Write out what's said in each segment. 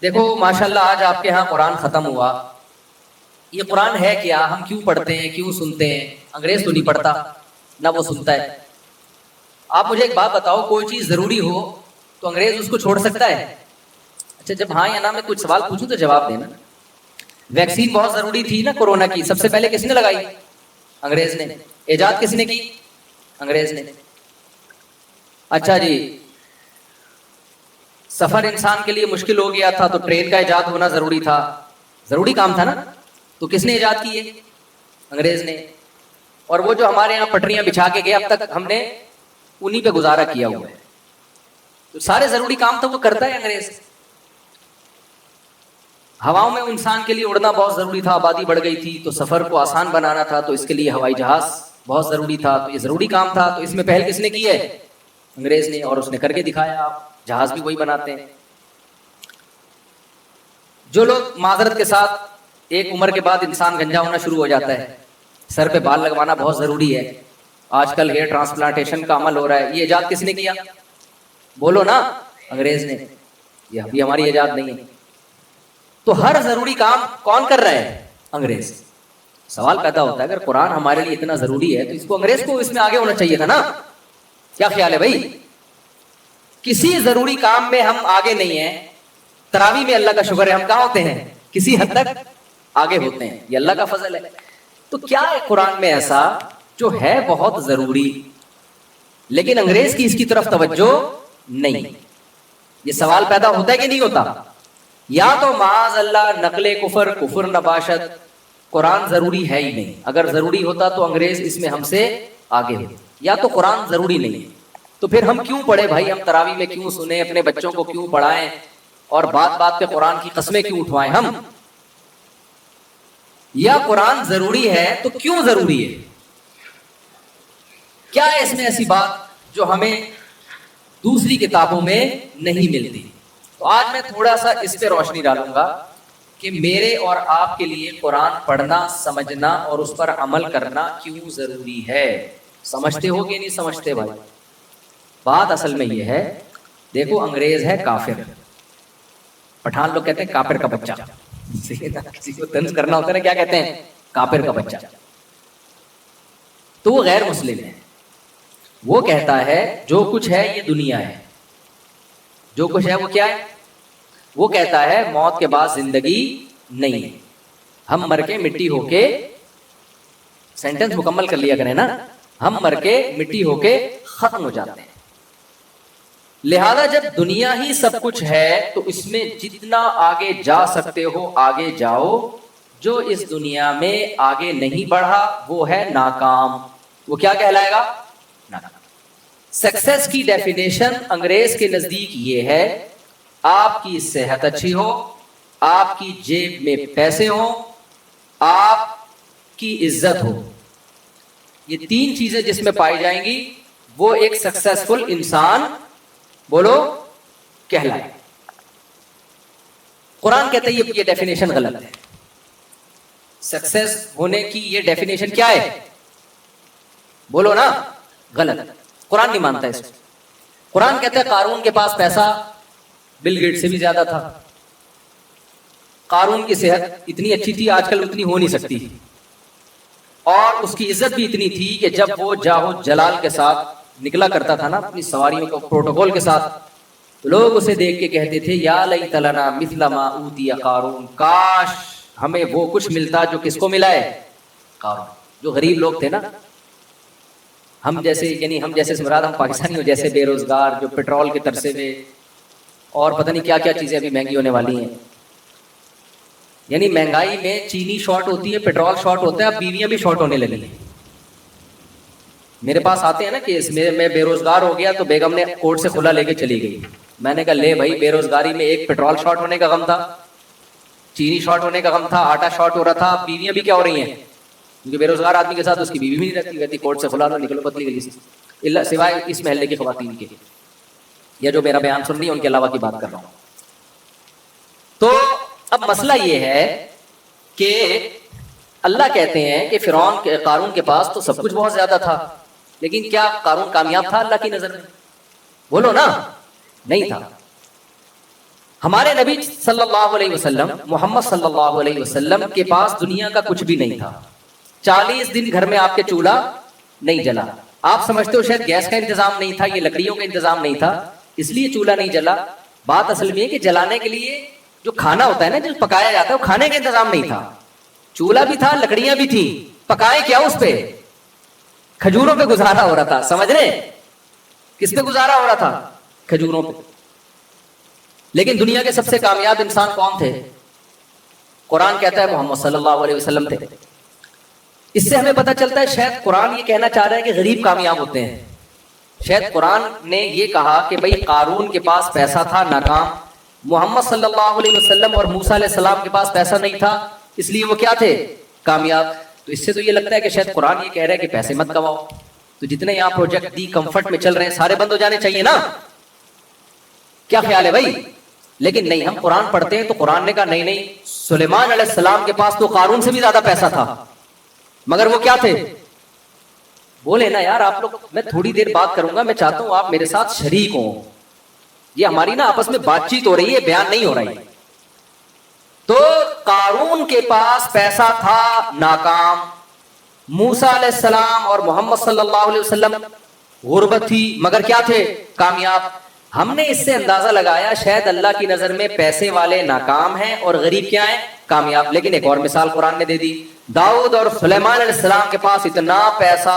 دیکھو ماشاءاللہ آج آپ کے ہاں قرآن ختم ہوا. یہ قرآن ہے کیا؟ ہم کیوں پڑھتے ہیں، کیوں سنتے ہیں؟ انگریز تو نہیں پڑھتا نہ وہ سنتا ہے. آپ مجھے ایک بات بتاؤ، کوئی چیز ضروری ہو تو انگریز اس کو چھوڑ سکتا ہے؟ اچھا جب ہاں یا نہ میں کچھ سوال پوچھوں تو جواب دینا. ویکسین بہت ضروری تھی نا کورونا کی، سب سے پہلے کس نے لگائی؟ انگریز نے. ایجاد کس نے کی؟ انگریز نے. اچھا جی، سفر انسان کے لیے مشکل ہو گیا تھا تو ٹرین کا ایجاد ہونا ضروری تھا، ضروری کام تھا نا، تو کس نے ایجاد کی ہے؟ انگریز نے. اور وہ جو ہمارے یہاں پٹریاں بچھا کے گئے اب تک ہم نے انہی پہ گزارا کیا ہوا ہے. تو سارے ضروری کام تو وہ کرتا ہے انگریز. ہواؤں میں انسان کے لیے اڑنا بہت ضروری تھا، آبادی بڑھ گئی تھی تو سفر کو آسان بنانا تھا تو اس کے لیے ہوائی جہاز بہت ضروری تھا، تو یہ ضروری کام تھا، تو اس میں پہل کس نے کی ہے؟ انگریز نے. اور اس نے کر کے دکھایا. آپ جہاز بھی وہی بناتے ہیں. جو لوگ معذرت کے ساتھ، ایک عمر کے بعد انسان گنجا ہونا شروع ہو جاتا ہے، سر پہ بال لگوانا بہت ضروری ہے. آج کل ہیئر ٹرانسپلانٹیشن کا عمل ہو رہا ہے، یہ ایجاد کس نے کیا؟ بولو نا. انگریز نے. یہ ابھی ہماری ایجاد نہیں ہے. تو ہر ضروری کام کون کر رہا ہے؟ انگریز. سوال پیدا ہوتا ہے اگر قرآن ہمارے لیے اتنا ضروری ہے تو اس کو انگریز کو اس میں آگے ہونا چاہیے تھا نا. کیا خیال ہے بھائی؟ کسی ضروری کام میں ہم آگے نہیں ہیں. تراویح میں اللہ کا شکر ہے ہم کہاں ہوتے ہیں؟ کسی حد تک آگے ہوتے ہیں، یہ اللہ کا فضل ہے. تو کیا ہے قرآن میں ایسا جو ہے بہت ضروری لیکن انگریز کی اس کی طرف توجہ نہیں؟ یہ سوال پیدا ہوتا ہے کہ نہیں ہوتا؟ یا تو معاذ اللہ نقل کفر، کفر نباشت، قرآن ضروری ہے ہی نہیں. اگر ضروری ہوتا تو انگریز اس میں ہم سے آگے ہوتے. یا تو قرآن ضروری نہیں ہے تو پھر ہم کیوں پڑھیں بھائی؟ ہم تراویح میں کیوں سنیں؟ اپنے بچوں کو کیوں پڑھائیں؟ اور بات بات پہ قرآن کی قسمیں کیوں اٹھوائیں ہم؟ یا قرآن ضروری ہے تو کیوں ضروری ہے؟ کیا ہے اس میں ایسی بات جو ہمیں دوسری کتابوں میں نہیں ملتی؟ تو آج میں تھوڑا سا اس پہ روشنی ڈالوں گا کہ میرے اور آپ کے لیے قرآن پڑھنا، سمجھنا اور اس پر عمل کرنا کیوں ضروری ہے. سمجھتے ہو کہ نہیں سمجھتے بھائی؟ بات اصل میں یہ ہے، دیکھو انگریز ہے کافر. پٹھان لوگ کہتے ہیں کافر کا بچہ. کسی کو طنز کرنا ہوتا ہے نا، کیا کہتے ہیں؟ کافر کا بچہ. تو وہ غیر مسلم ہے. وہ کہتا ہے جو کچھ ہے یہ دنیا ہے. جو کچھ ہے وہ کیا ہے؟ وہ کہتا ہے موت کے بعد زندگی نہیں ہے. ہم مر کے مٹی ہو کے، سینٹنس مکمل کر لیا کریں نا، ہم مر کے مٹی ہو کے ختم ہو جاتے ہیں. لہذا جب دنیا ہی سب کچھ ہے تو اس میں جتنا آگے جا سکتے ہو آگے جاؤ. جو اس دنیا میں آگے نہیں بڑھا وہ ہے ناکام. وہ کیا کہلائے گا؟ ناکام. سکسیس کی ڈیفینیشن انگریز کے نزدیک یہ ہے، آپ کی صحت اچھی ہو، آپ کی جیب میں پیسے ہوں، آپ کی عزت ہو. یہ تین چیزیں جس میں پائی جائیں گی وہ ایک سکسیسفل انسان بولو کہلائے. قرآن کہتا ہے یہ ڈیفینیشن غلط ہے. سکسیس ہونے کی یہ ڈیفینیشن کیا ہے؟ بولو نا. غلط. قرآن نہیں مانتا اس کو. قرآن کہتا ہے قارون کے پاس پیسہ بل گیٹ سے بھی زیادہ تھا. قارون کی صحت اتنی اچھی تھی آج کل اتنی ہو نہیں سکتی، اور اس کی عزت بھی اتنی تھی کہ جب وہ جاہو جلال کے ساتھ نکلا کرتا تھا نا اپنی سواریوں کو پروٹوکول کے ساتھ، تو لوگ اسے دیکھ کے کہتے تھے یا لیت لنا مثل ما اوتی قارون، کاش ہمیں وہ کچھ ملتا جو کس کو ملا ہے؟ قارون. جو غریب لوگ تھے نا، ہم جیسے، یعنی ہم جیسے سے مراد ہم پاکستانیوں جیسے بے روزگار جو پیٹرول کے ترسے میں اور پتہ نہیں کیا کیا چیزیں ابھی مہنگی ہونے والی ہیں. یعنی مہنگائی میں چینی شارٹ ہوتی ہے، پیٹرول شارٹ ہوتا ہے، اب بیویاں بھی شارٹ ہونے لگی ہیں. میرے پاس آتے ہیں نا کیس میں بے روزگار ہو گیا تو بیگم نے کورٹ سے کھلا لے کے چلی گئی. میں نے کہا لے بھائی، بے روزگاری میں ایک پیٹرول شارٹ ہونے کا غم تھا، چینی شارٹ ہونے کا غم تھا، آٹا شارٹ ہو رہا تھا، اب بیویاں بھی کیا ہو رہی ہیں؟ کیونکہ بے روزگار آدمی کے ساتھ اس کی بیوی بھی نہیں رہتی، کہتی کورٹ سے کھلا لو نکلو پتلی گلی سے، اللہ سوائے اس محلے کی خواتین کے، یا جو میرا بیان سن رہی ہیں ان کے علاوہ کی بات کر رہا ہوں. تو اب مسئلہ یہ ہے کہ اللہ کہتے ہیں کہ قارون کے پاس تو سب کچھ بہت زیادہ تھا، لیکن کیا قارون کامیاب تھا اللہ کی نظر میں؟ بولو نا. نہیں تھا. ہمارے نبی صلی اللہ علیہ وسلم محمد صلی اللہ علیہ وسلم کے پاس دنیا کا کچھ بھی نہیں تھا. 40 دن گھر میں آپ کے چولہا نہیں جلا. آپ سمجھتے ہو شاید گیس کا انتظام نہیں تھا, یہ لکڑیوں کا انتظام نہیں تھا اس لیے چولہا نہیں جلا. بات اصل میں ہے کہ جلانے کے لیے جو کھانا ہوتا ہے نا, جو پکایا جاتا ہے, وہ کھانے کا انتظام نہیں تھا. چولہا بھی تھا, لکڑیاں بھی تھیں, پکائے کیا اس پہ؟ کھجوروں پہ گزارا ہو رہا تھا. سمجھ رہے ہیں کس پہ گزارا ہو رہا تھا؟ کھجوروں پہ. لیکن دنیا کے سب سے کامیاب انسان کون تھے؟ قرآن کہتا ہے محمد صلی اللہ علیہ وسلم تھے. اس سے ہمیں پتہ چلتا ہے شاید قرآن یہ کہنا چاہ رہا ہے کہ غریب کامیاب ہوتے ہیں. شاید قرآن نے یہ کہا کہ بھئی قارون کے پاس پیسہ تھا, ناکام. محمد صلی اللہ علیہ وسلم اور موسیٰ علیہ السلام کے پاس پیسہ نہیں تھا, اس لیے وہ کیا تھے؟ کامیاب. تو اس سے تو یہ لگتا ہے کہ شاید قرآن یہ کہہ رہا ہے کہ پیسے مت کماؤ. تو جتنے یہاں پروجیکٹ دی کمفرٹ میں چل رہے ہیں سارے بند ہو جانے چاہیے نا. کیا خیال ہے بھائی؟ لیکن نہیں, ہم قرآن پڑھتے ہیں تو قرآن نے کہا نہیں نہیں, سلیمان علیہ السلام کے پاس تو قارون سے بھی زیادہ پیسہ تھا, مگر وہ کیا تھے؟ بولے نا یار آپ لوگ, میں تھوڑی دیر بات کروں گا, میں چاہتا ہوں آپ میرے ساتھ شریک ہوں. یہ ہماری نا آپس میں بات چیت ہو رہی ہے, بیان نہیں ہو رہی. تو قارون کے پاس پیسہ تھا, ناکام. موسیٰ علیہ السلام اور محمد صلی اللہ علیہ وسلم غربت تھی, مگر کیا تھے؟ کامیاب. ہم نے اس سے اندازہ لگایا شاید اللہ کی نظر میں پیسے والے ناکام ہیں اور غریب کیا ہیں؟ کامیاب. لیکن ایک اور مثال قرآن نے دے دی. داؤد اور سلیمان علیہ السلام کے پاس اتنا پیسہ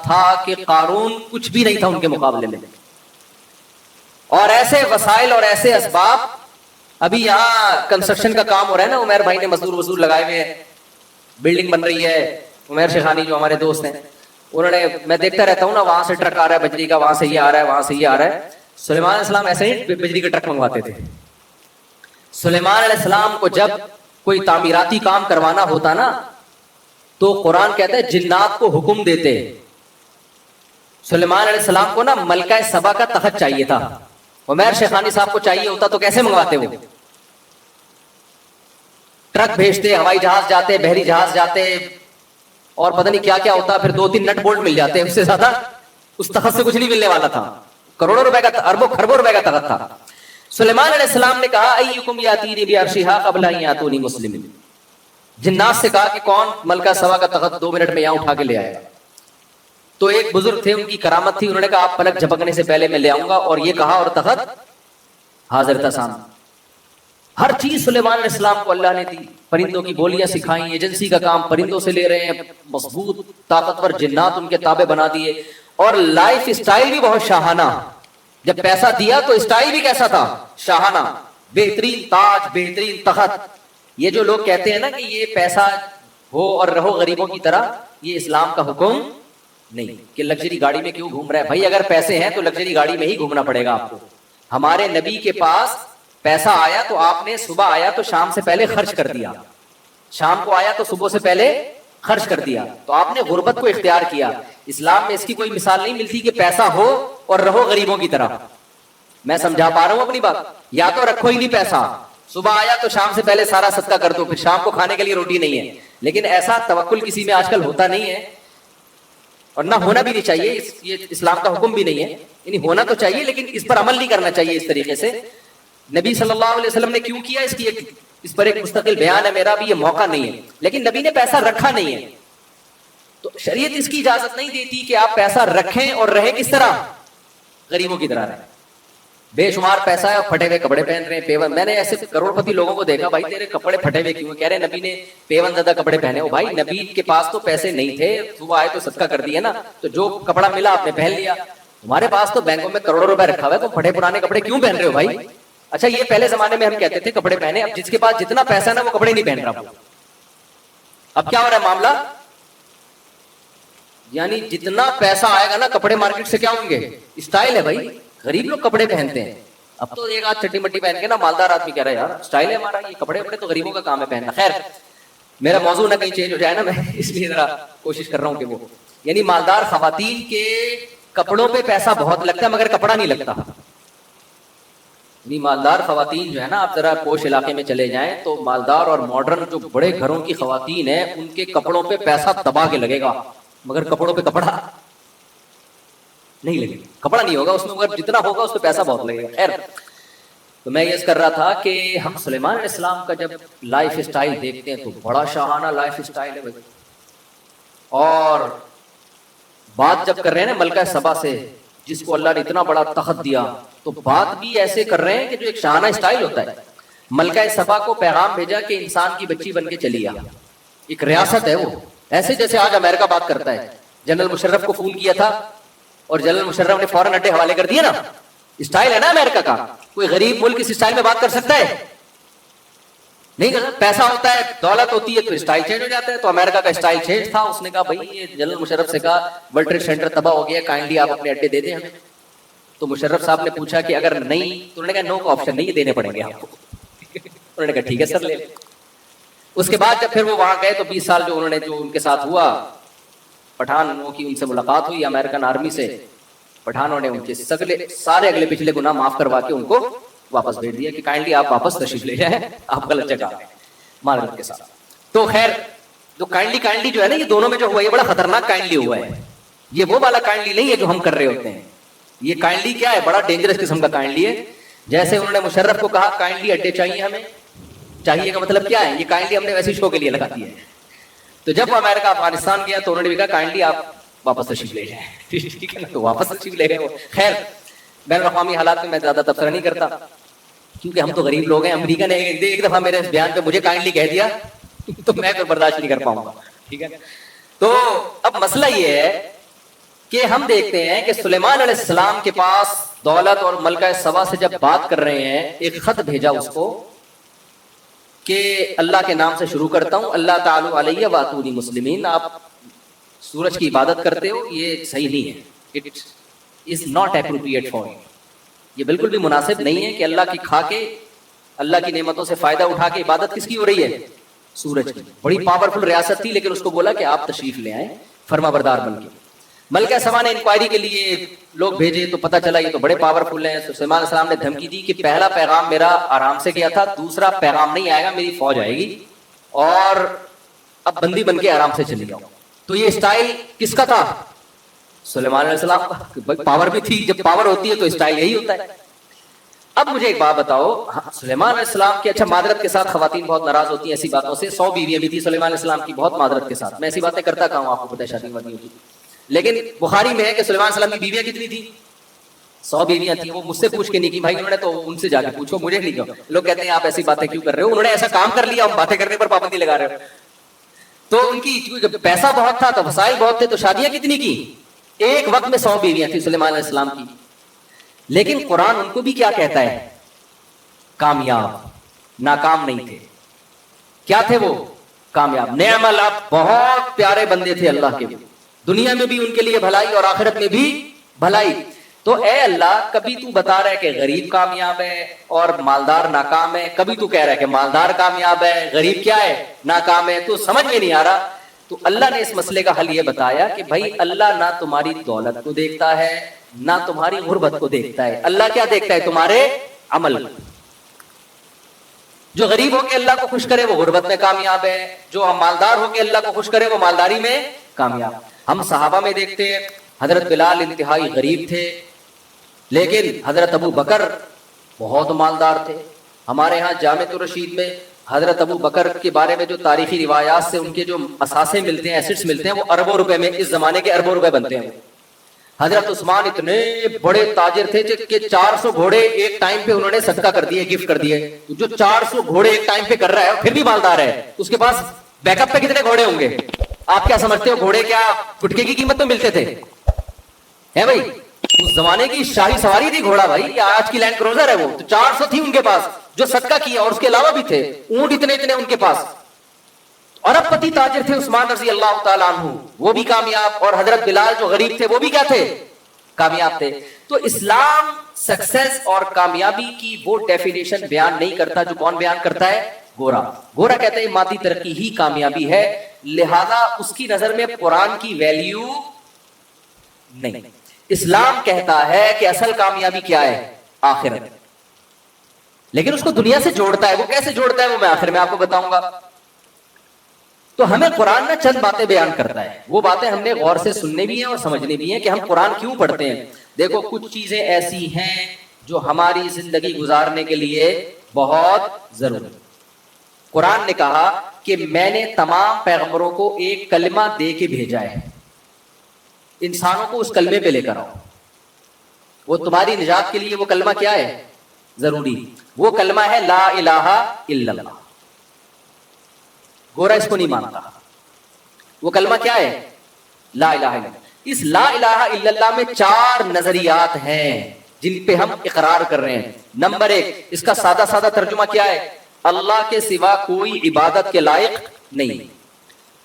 تھا کہ قارون کچھ بھی نہیں تھا ان کے مقابلے میں. اور ایسے وسائل اور ایسے اسباب. ابھی یہاں کنسٹرکشن کا کام ہو رہا ہے نا, عمیر بھائی نے مزدور لگائے ہوئے ہیں, بلڈنگ بن رہی ہے. عمیر شیخانی جو ہمارے دوست ہیں, انہوں نے, میں دیکھتا رہتا ہوں نا, وہاں سے ٹرک آ رہا ہے بجری کا, وہاں سے یہ آ رہا ہے, وہاں سے یہ آ رہا ہے. سلیمان علیہ السلام ایسے ہی بجری کے ٹرک منگواتے تھے. سلیمان علیہ السلام کو جب کوئی تعمیراتی کام کروانا ہوتا نا تو قرآن کہتا ہے جنات کو حکم دیتے. سلیمان علیہ السلام کو نا ملکہ سبا کا تخت چاہیے تھا, عمیر شیخانی صاحب کو چاہیے ہوتا تو کیسے منگواتے وہ؟ ٹرک بھیجتے, ہوائی جہاز جاتے, بحری جہاز جاتے, اور پتہ نہیں کیا کیا ہوتا, پھر 2-3 نٹ بولٹ مل جاتے. اس سے زیادہ اس تخت سے کچھ نہیں ملنے والا تھا. کروڑوں روپے کا, اربوں خربوں روپے کا تخت تھا. سلیمان علیہ السلام نے کہا ایکم یاتینی بعرشھا قبل ان یاتونی مسلمین. جنات سے کہا کہ کون ملکہ سبا کا تخت 2 منٹ میں یہاں اٹھا کے لے آئے گا. تو ایک بزرگ تھے, ان کی کرامت تھی, انہوں نے کہا آپ پلک جھپکنے سے پہلے میں لے آؤں گا, اور یہ کہا اور تخت حاضر تھا سامنے. ہر چیز سلیمان علیہ السلام کو اللہ نے دی. پرندوں کی بولیاں سکھائیں, ایجنسی کا کام پرندوں سے لے رہے ہیں, مضبوط طاقتور جنات ان کے تابع بنا دیے, اور لائف اسٹائل بھی بہت شاہانہ. جب پیسہ دیا تو اسٹائل بھی کیسا تھا؟ شاہانہ, بہترین تاج, بہترین تخت. یہ جو لوگ کہتے ہیں نا کہ یہ پیسہ ہو اور رہو غریبوں کی طرح, یہ اسلام کا حکم نہیں کہ لگژری گاڑی میں کیوں گھوم رہا ہے. بھائی اگر پیسے ہیں تو لگژری گاڑی میں ہی گھومنا پڑے گا آپ کو. ہمارے نبی کے پاس پیسہ آیا تو آپ نے, صبح آیا تو شام سے پہلے خرچ کر دیا, شام کو آیا تو صبح سے پہلے خرچ کر دیا. تو آپ نے غربت کو اختیار کیا. اسلام میں اس کی کوئی مثال نہیں ملتی کہ پیسہ ہو اور رہو غریبوں کی طرح. میں سمجھا پا رہا ہوں اپنی بات؟ یا تو رکھو ہی نہیں پیسہ, صبح آیا تو شام سے پہلے سارا صدقہ کر دو, پھر شام کو کھانے کے لیے روٹی نہیں ہے. لیکن ایسا توکل کسی میں آج کل ہوتا نہیں ہے, اور نہ ہونا بھی نہیں چاہیے. یہ اسلام کا حکم بھی نہیں ہے, یعنی ہونا تو چاہیے لیکن اس پر عمل نہیں کرنا چاہیے اس طریقے سے. نبی صلی اللہ علیہ وسلم نے کیوں کیا, اس پر ایک مستقل بیان ہے میرا, بھی یہ موقع نہیں ہے. لیکن نبی نے پیسہ رکھا نہیں ہے, تو شریعت اس کی اجازت نہیں دیتی کہ آپ پیسہ رکھیں اور رہیں کس طرح؟ غریبوں کی طرح رہیں. بے شمار پیسہ ہے اور پھٹے ہوئے کپڑے پہن رہے ہیں, پیون. میں نے ایسے کروڑ پتی لوگوں کو دیکھا, بھائی تیرے کپڑے پھٹے ہوئے کیوں؟ کہہ رہے نبی نے پیون زدہ کپڑے پہنے. ہو بھائی, نبی کے پاس تو پیسے نہیں تھے, صبح آئے تو صدقہ کر دیا نا, تو جو کپڑا ملا آپ نے پہن لیا. ہمارے پاس تو بینکوں میں کروڑوں روپے رکھا ہوا ہے, تو پھٹے پرانے کپڑے کیوں پہن رہے ہو بھائی؟ اچھا یہ پہلے زمانے میں ہم کہتے تھے کپڑے پہنے, اب جس کے پاس جتنا پیسہ نا وہ کپڑے نہیں پہن رہا. اب کیا ہو رہا ہے معاملہ؟ یعنی جتنا پیسہ آئے گا نا کپڑے مارکیٹ سے کیا ہوں گے؟ اسٹائل ہے بھائی. غریب لوگ کپڑے پہنتے ہیں. اب تو ایک آدھ چٹی مٹی پہن کے نا مالدار آدمی کہہ رہا ہے یار اسٹائل ہے ہمارا, یہ کپڑے وپڑے تو غریبوں کا کام ہے پہننا. خیر میرا موضوع نہ کہیں چینج ہو جائے نا, میں اس لیے ذرا کوشش کر رہا ہوں کہ وہ, یعنی مالدار خواتین کے کپڑوں پہ پیسہ بہت لگتا ہے مگر کپڑا نہیں لگتا. مالدار خواتین جو ہے نا, آپ ذرا پوش علاقے میں چلے جائیں تو مالدار اور ماڈرن جو بڑے گھروں کی خواتین ہیں ان کے کپڑوں پہ پیسہ دبا کے لگے گا, مگر کپڑوں پہ کپڑا نہیں لگے گا, کپڑا نہیں ہوگا اس میں, مگر جتنا ہوگا اس پہ پیسہ بہت لگے گا. خیر تو میں یہ کر رہا تھا کہ ہم سلیمان علیہ السلام کا جب لائف اسٹائل دیکھتے ہیں تو بڑا شاہانہ لائف اسٹائل ہے بھائی، اور بات جب کر رہے ہیں نا ملکہ سبا سے جس کو اللہ نے اتنا بڑا تخت دیا، تو بات بھی ایسے کر رہے ہیں کہ جو ایک شاہانہ اسٹائل ہوتا ہے. ملکہ سبا کو پیغام بھیجا کہ انسان کی بچی بن کے چلی آ، ایک ریاست ہے وہ، ایسے جیسے آج امریکہ بات کرتا ہے. جنرل مشرف کو فون کیا تھا اور جنرل مشرف نے فوراً اڈے حوالے کر دیے نا. اسٹائل ہے نا امریکہ کا. کوئی غریب ملک اس اسٹائل میں بات کر سکتا ہے؟ نہیں کر سکتا. پیسہ ہوتا ہے، دولت ہوتی ہے تو اسٹائل چینج ہو جاتا ہے. تو امریکہ کا اسٹائل چینج تھا. اس نے کہا بھائی یہ جنرل مشرف سے کہا ورلڈ ٹریڈ سینٹر تباہ ہو گیا، کائنڈلی آپ اپنے اڈے دے دیں ہمیں. تو مشرف صاحب نے پوچھا کہ اگر نہیں، تو انہوں نے کہا نو کا آپشن نہیں، دینے پڑیں گے آپ کو. انہوں نے کہا ٹھیک ہے سر لے لیں. اس کے بعد جب پھر وہ وہاں گئے تو 20 سال جو انہوں نے جو ان کے ساتھ ہوا، پٹھانوں کی ان سے ملاقات ہوئی امریکن آرمی سے. پٹھانوں نے ان کے سارے اگلے پچھلے گناہ معاف کروا کے ان کو واپس بھیج دیا کہ کائنڈلی آپ واپس تشریف لے جائیں، آپ غلط جگہ ہیں، معذرت کے ساتھ. تو خیر جو کائنڈلی جو ہے نا، یہ دونوں میں جو ہوا یہ بڑا خطرناک کائنڈلی ہوا ہے. یہ وہ والا کائنڈلی نہیں ہے جو ہم کر رہے ہوتے ہیں. یہ کائنڈلی کیا ہے؟ بڑا ڈینجرس قسم کا کائنڈلی ہے. جیسے انہوں نے مشرف کو کہا کائنڈلی اڈے چاہیے ہمیں، چاہیے کا مطلب کیا ہے؟ یہ کائنڈلی ہم نے ویسے شو کے لیے لگا دیا ہے. تو جب امریکہ افغانستان گیا تو انہوں نے بھی کہا کائنڈلی آپ واپس تشریف لے جائیں. ٹھیک ہے نا، تو واپس تشریف لے گئے وہ. خیر بین الاقوامی حالات میں زیادہ تبصرہ نہیں کرتا کیونکہ ہم تو غریب لوگ ہیں. امریکہ نے ایک دفعہ میرے بیان پہ مجھے کائنڈلی کہہ دیا تو میں پھر برداشت نہیں کر پاؤں گا. ٹھیک ہے. تو اب مسئلہ یہ ہے کہ ہم دیکھتے ہیں کہ سلیمان علیہ السلام کے پاس دولت اور ملکہ سبا سے جب بات کر رہے ہیں، ایک خط بھیجا اس کو کہ اللہ کے نام سے شروع کرتا ہوں، اللہ تعالی علیہ واتونی مسلمین. آپ سورج کی عبادت کرتے ہو، یہ صحیح نہیں ہے. It is not appropriate for you. یہ بالکل بھی مناسب نہیں ہے کہ اللہ کی کھا کے، اللہ کی نعمتوں سے فائدہ اٹھا کے عبادت کس کی ہو رہی ہے؟ سورج کی. بڑی پاورفل ریاست تھی لیکن اس کو بولا کہ آپ تشریف لے آئیں فرما بردار بن کے. ملکہ سبا نے انکوائری کے لیے لوگ بھیجے تو پتہ چلا یہ تو بڑے پاورفل ہیں. سلیمان علیہ السلام نے دھمکی دی کہ پہلا پیغام میرا آرام سے گیا تھا، دوسرا پیغام نہیں آئے گا، میری فوج آئے گی اور اب بندی بن کے آرام سے چلی جاؤ. تو یہ اسٹائل کس کا تھا؟ سلیمان علیہ السلام کا. پاور بھی تھی، جب پاور ہوتی ہے تو اسٹائل یہی ہوتا ہے. اب مجھے ایک بات بتاؤ، سلیمان علیہ السلام کی، اچھا معذرت کے ساتھ خواتین بہت ناراض ہوتی ہیں ایسی باتوں سے. 100 بیویاں بھی تھی سلیمان علیہ السلام کی، بہت معذرت کے ساتھ میں ایسی باتیں کرتا کہاں ہوں، آپ کو پتہ ہے شادی وادیوں کی. لیکن بخاری میں ہے کہ سلیمان علیہ السلام کی بیویاں کتنی تھی؟ 100 بیویاں تھیں. وہ مجھ سے پوچھ کے نہیں کی بھائی، انہوں نے تو ان سے جا کے پوچھو، مجھے نہیں کہا. لوگ کہتے ہیں آپ ایسی باتیں کیوں کر رہے ہو، انہوں نے ایسا کام کر لیا، ہم باتیں کرنے پر پابندی لگا رہے ہو. تو ان کی پیسہ بہت تھا تو وسائل بہت تھے تو شادیاں کتنی کی؟ ایک وقت میں 100 بیویاں تھیں سلیمان علیہ السلام کی. لیکن قرآن ان کو بھی کیا کہتا ہے؟ کامیاب. ناکام نہیں تھے. کیا تھے وہ؟ کامیاب. نعم اللہ، بہت پیارے بندے تھے اللہ کے. دنیا میں بھی ان کے لیے بھلائی اور آخرت میں بھی بھلائی. تو اے اللہ، کبھی تو بتا رہا ہے کہ غریب کامیاب ہے اور مالدار ناکام ہے، کبھی تو کہہ رہا ہے کہ مالدار کامیاب ہے، غریب کیا ہے؟ ناکام ہے. تو سمجھ میں نہیں آ رہا. تو اللہ نے اس مسئلے کا حل یہ بتایا کہ بھائی اللہ نہ تمہاری دولت کو دیکھتا ہے نہ تمہاری غربت کو دیکھتا ہے. اللہ کیا دیکھتا ہے؟ تمہارے عمل. جو غریب ہو کے اللہ کو خوش کرے وہ غربت میں کامیاب ہے، جو مالدار ہو کے اللہ کو خوش کرے وہ مالداری میں کامیاب. ہم صحابہ میں دیکھتے ہیں حضرت بلال انتہائی غریب تھے لیکن حضرت ابو بکر بہت مالدار تھے. ہمارے ہاں جامع الرشید میں حضرت ابو بکر کے بارے میں جو تاریخی روایات سے ان کے جو اثاثے ملتے ہیں، ایسٹس ملتے ہیں، وہ اربوں روپے میں، اس زمانے کے اربوں روپے بنتے ہیں. حضرت عثمان اتنے بڑے تاجر تھے کہ 400 گھوڑے ایک ٹائم پہ انہوں نے صدقہ کر دیے، گفٹ کر دیے. جو 400 گھوڑے ایک ٹائم پہ کر رہا ہے پھر بھی مالدار ہے، اس کے پاس بیک اپ پہ کتنے گھوڑے ہوں گے؟ آپ کیا سمجھتے ہو گھوڑے کیا گٹکے کی قیمت میں ملتے تھے؟ ہے بھائی، اس زمانے کی شاہی سواری تھی گھوڑا بھائی، یا آج کی لینڈ کروزر ہے وہ. تو 400 تھی ان کے پاس جو صدقہ کیا، اور اس کے علاوہ بھی تھے اونٹ اتنے ان کے پاس. ارب پتی تاجر تھے عثمان رضی اللہ تعالیٰ عنہ، وہ بھی کامیاب. اور حضرت بلال جو غریب تھے وہ بھی کیا تھے؟ کامیاب تھے. تو اسلام سکسیس اور کامیابی کی وہ ڈیفینیشن بیان نہیں کرتا جو کون بیان کرتا ہے؟ گورا. گورا کہتے ہیں مادی ترقی ہی کامیابی ہے، لہذا اس کی نظر میں قرآن کی ویلیو نہیں. اسلام کہتا ہے کہ اصل کامیابی کیا ہے؟ آخرت. لیکن اس کو دنیا سے جوڑتا ہے. وہ کیسے جوڑتا ہے وہ میں آخر میں آپ کو بتاؤں گا. تو ہمیں قرآن میں چند باتیں بیان کرتا ہے، وہ باتیں ہم نے غور سے سننے بھی ہیں اور سمجھنے بھی ہیں کہ ہم قرآن کیوں پڑھتے ہیں. دیکھو کچھ چیزیں ایسی ہیں جو ہماری زندگی گزارنے کے لیے بہت ضروری. قرآن نے کہا کہ میں نے تمام پیغمبروں کو ایک کلمہ دے کے بھیجا ہے, انسانوں کو اس کلمے پہ لے کر آؤ. وہ تمہاری نجات کے لیے وہ کلمہ کیا ہے؟ ضروری. وہ کلمہ ہے لا الہ الا اللہ. گورا اس کو نہیں مانتا. وہ کلمہ کیا ہے؟ لا الہ الا اللہ. اس لا الہ الا اللہ میں 4 نظریات ہیں جن پہ ہم اقرار کر رہے ہیں. نمبر 1, اس کا سادہ سادہ ترجمہ کیا ہے؟ اللہ کے سوا کوئی عبادت کے لائق نہیں.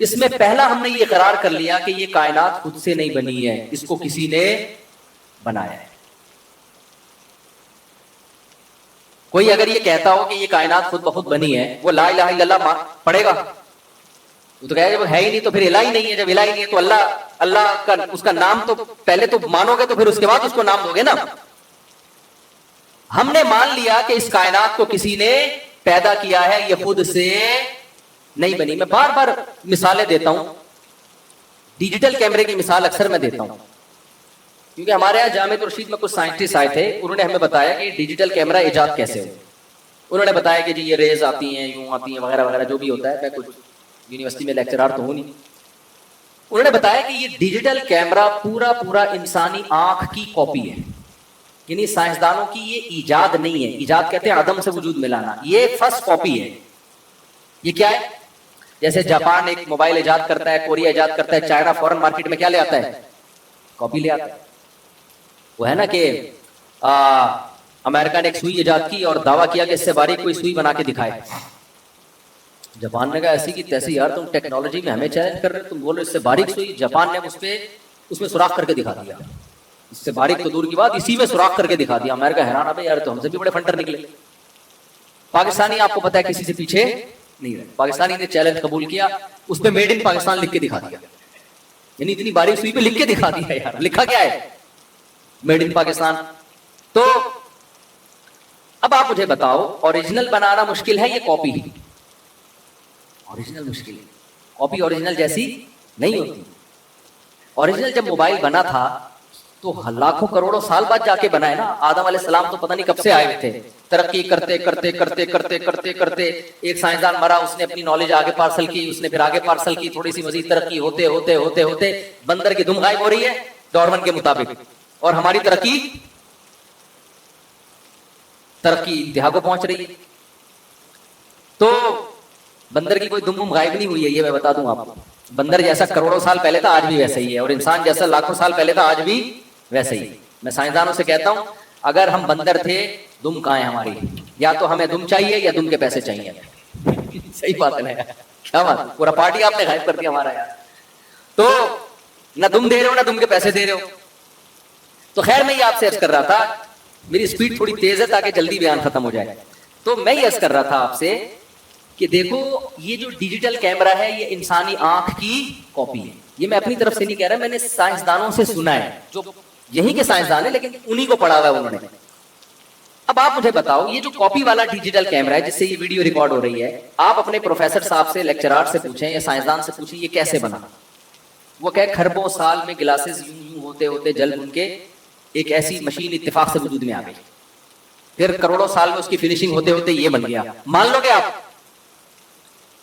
اس میں پہلا ہم نے یہ اقرار کر لیا کہ یہ کائنات خود سے نہیں بنی ہے, اس کو کسی نے بنایا ہے. کوئی اگر یہ کہتا ہو کہ یہ کائنات خود بخود بنی ہے, وہ لا الہ الا اللہ پڑھے گا؟ وہ تو کہے گا جب ہے ہی نہیں تو پھر الہ ہی نہیں ہے. جب الہ ہی نہیں ہے تو اللہ کا اس کا نام تو پہلے تو مانو گے تو پھر اس کے بعد اس کو نام دو گے نا. ہم نے مان لیا کہ اس کائنات کو کسی نے پیدا کیا ہے, یہ خود سے نہیں بنی. میں بار بار مثالیں دیتا ہوں. ڈیجیٹل کیمرے کی مثال اکثر میں دیتا ہوں کیونکہ ہمارے یہاں جامعہ رشید میں کچھ سائنٹسٹ آئے تھے, انہوں نے ہمیں بتایا کہ ڈیجیٹل کیمرہ ایجاد کیسے ہو. انہوں نے بتایا کہ جی یہ ریز آتی ہیں, یوں آتی ہیں, وغیرہ وغیرہ جو بھی ہوتا ہے. میں کچھ یونیورسٹی میں لیکچرار تو ہوں نہیں. انہوں نے بتایا کہ یہ ڈیجیٹل کیمرہ پورا انسانی آنکھ کی کاپی ہے. یعنی سائنسدانوں کی یہ ایجاد نہیں ہے. ایجاد کہتے ہیں عدم سے وجود میں لانا. یہ فرسٹ کاپی ہے. یہ کیا ہے؟ جیسے جاپان ایک موبائل ایجاد کرتا ہے, کوریا ایجاد کرتا ہے, چائنا فورن مارکیٹ میں کیا لے آتا ہے؟ کاپی لے آتا ہے. وہ ہے نا کہ امریکہ نے ایک سوئی ایجاد کی اور دعویٰ کیا کہ اس سے باریک کوئی سوئی بنا کے دکھائے. جاپان نے کہا ایسی کی تیسی, یار تم ٹیکنالوجی میں ہمیں چیلنج کر رہے, تم بول رہے اس سے باریک سوئی. جاپان نے اس میں سوراخ کر کے دکھا دیا. اس سے باریک تو دور کی بات, اسی میں سوراخ کر کے دکھا دیا. امریکہ حیران ہے, یار تو ہم سے بھی بڑے فنٹر نکلے. پاکستانی آپ کو پتا ہے کسی سے پیچھے نہیں رہے. پاکستانی نے چیلنج قبول کیا, اس پہ میڈ ان پاکستان لکھ کے دکھا دیا. یعنی اتنی باریک سوئی پہ لکھ کے دکھا دیا. یار لکھا کیا ہے؟ Made in Pakistan. تو اب آپ مجھے بتاؤ, اوریجنل بنانا مشکل ہے, یہ کاپی اوریجنل مشکل ہے. کاپی اوریجنل جیسی نہیں ہوتی. اوریجنل جب موبائل بنا تھا تو لاکھوں کروڑوں سال بعد جا کے بنا ہے نا. آدم علیہ السلام تو پتہ نہیں کب سے آئے ہوئے تھے. ترقی کرتے کرتے کرتے کرتے کرتے کرتے ایک سائنسدان مرا, اس نے اپنی نالج آگے پارسل کی, اس نے پھر آگے پارسل کی, تھوڑی سی مزید ترقی ہوتے ہوتے ہوتے ہوتے بندر کی دم غائب ہو رہی ہے ڈارون کے مطابق, اور ہماری ترقی انتہا کو پہنچ رہی ہے. تو بندر کی کوئی دم غائب نہیں ہوئی ہے, یہ میں بتا دوں آپ کو. بندر جیسا کروڑوں سال پہلے تھا آج بھی ویسا ہی ہے, اور انسان جیسا لاکھوں سال پہلے تھا آج بھی ویسا ہی. میں سائنسدانوں سے کہتا ہوں اگر ہم بندر تھے, دم کہاں ہے ہماری؟ یا تو ہمیں دم چاہیے یا دم کے پیسے چاہیے. صحیح بات ہے نا, کیا بات, پورا پارٹی آپ نے غائب کر دیا ہمارا یار. تو نہ دم دے رہے ہو نہ دم کے پیسے دے رہے ہو. تو خیر میں یہ آپ سے عرض کر رہا تھا, میری اسپیڈ تھوڑی تیز ہے تاکہ جلدی بیان ختم ہو جائے. تو میں یہ عرض کر رہا تھا آپ سے کہ دیکھو یہ جو ڈیجیٹل کیمرہ ہے یہ انسانی آنکھ کی کاپی ہے. یہ میں اپنی طرف سے نہیں کہہ رہا, میں نے سائنسدانوں سے سنا ہے, جو یہی کے سائنسدان ہیں لیکن انہی کو پڑھا ہوا ہے انہوں نے. اب آپ مجھے بتاؤ, یہ جو کاپی والا ڈیجیٹل کیمرہ ہے جس سے یہ ویڈیو ریکارڈ ہو رہی ہے, آپ اپنے پروفیسر صاحب سے, لیکچرار سے پوچھیں یا سائنسدان سے پوچھیں یہ کیسے بنا. وہ کہ کھربوں سال میں گلاسز یوں ہوتے ہوتے جل بن کے ایک ایسی مشین اتفاق سے وجود میں آ گئی, پھر کروڑوں سال میں اس کی فنیشنگ ہوتے ہوتے یہ بن گیا. مان لو گے آپ؟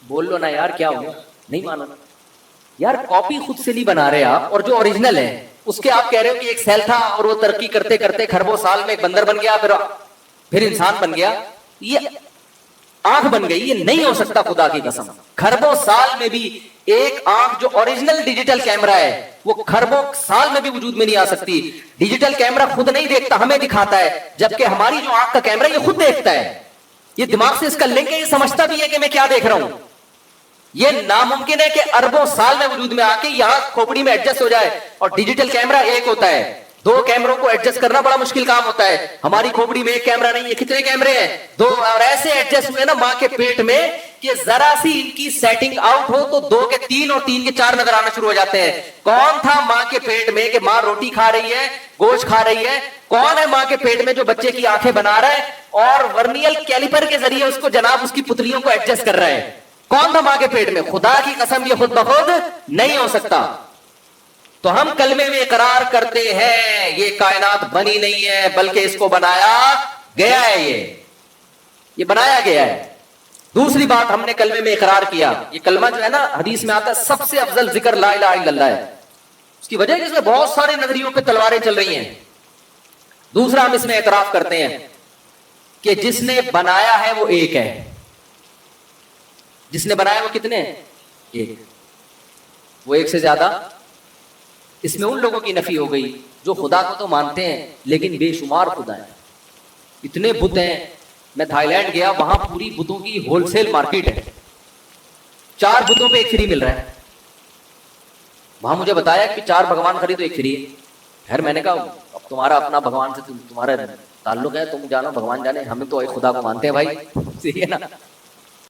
بول لو نا یار, کیا ہو, نہیں مانو یار. کاپی خود سے نہیں بنا رہے آپ, اور جو اوریجنل ہے اس کے آپ کہہ رہے ہو کہ ایک سیل تھا اور وہ ترقی کرتے کرتے کھربوں سال میں ایک بندر بن گیا, پھر انسان بن گیا, یہ آنکھ بن گئی. یہ نہیں ہو سکتا خدا کی قسم. کھربوں سال میں بھی ایک آنکھ جو اوریجنل ڈیجیٹل کیمرہ ہے وہ کھربوں سال میں بھی وجود میں نہیں آ سکتی. ڈیجیٹل کیمرہ خود نہیں دیکھتا, ہمیں دکھاتا ہے, جبکہ ہماری جو آنکھ کا کیمرہ یہ خود دیکھتا ہے. یہ دماغ سے اس کا لنک ہے, یہ سمجھتا بھی ہے کہ میں کیا دیکھ رہا ہوں. یہ ناممکن ہے کہ اربوں سال میں وجود میں آ کے یہاں کھوپڑی میں ایڈجسٹ ہو جائے. اور ڈیجیٹل کیمرہ ایک ہوتا ہے, 2 کیمروں کو ایڈجسٹ کرنا بڑا مشکل کام ہوتا ہے. ہماری کھوپڑی میں ایک کیمرہ نہیں ہے, کتنے کیمرے ہیں؟ 2. اور ایسے ایڈجسٹ ہوئے نا ماں کے پیٹ میں کہ ذرا سی ان کی سیٹنگ آؤٹ ہو تو 2 کے 3 اور 3 کے 4 نظر آنا شروع ہو جاتے ہیں. کون تھا ماں کے پیٹ میں کہ ماں روٹی کھا رہی ہے, گوشت کھا رہی ہے؟ کون ہے ماں کے پیٹ میں جو بچے کی آنکھیں بنا رہا ہے اور ورنیل کیلیپر کے ذریعے اس کو جناب اس کی پتلیوں کو ایڈجسٹ کر رہا ہے؟ کون تھا ماں کے پیٹ میں؟ خدا کی قسم یہ خود بخود نہیں ہو سکتا. تو ہم کلمے میں اقرار کرتے ہیں یہ کائنات بنی نہیں ہے بلکہ اس کو بنایا گیا ہے، یہ بنایا گیا ہے۔ دوسری بات ہم نے کلمے میں اقرار کیا، یہ کلمہ جو ہے نا حدیث میں آتا ہے سب سے افضل ذکر لا الہ الا اللہ ہے، اس کی وجہ ہے کہ اس میں بہت سارے نظریوں پہ تلواریں چل رہی ہیں۔ دوسرا ہم اس میں اعتراف کرتے ہیں کہ جس نے بنایا ہے وہ ایک ہے، جس نے بنایا وہ کتنے ہیں؟ ایک، وہ ایک سے زیادہ۔ اس میں ان لوگوں کی نفی ہو گئی جو خدا کو تو مانتے ہیں لیکن بے شمار خدا ہیں، اتنے بت ہیں۔ میں تھائی لینڈ گیا، وہاں پوری بتوں کی ہول سیل مارکیٹ ہے، 4 بتوں پہ ایک فری مل رہا ہے۔ وہاں مجھے بتایا کہ 4 بھگوان خریدو ایک فری ہے۔ خیر میں نے کہا اب تمہارا اپنا بھگوان سے تمہارا تعلق ہے، تم جانو بھگوان جانے، ہمیں تو ایک خدا کو مانتے ہیں بھائی، ٹھیک ہے نا۔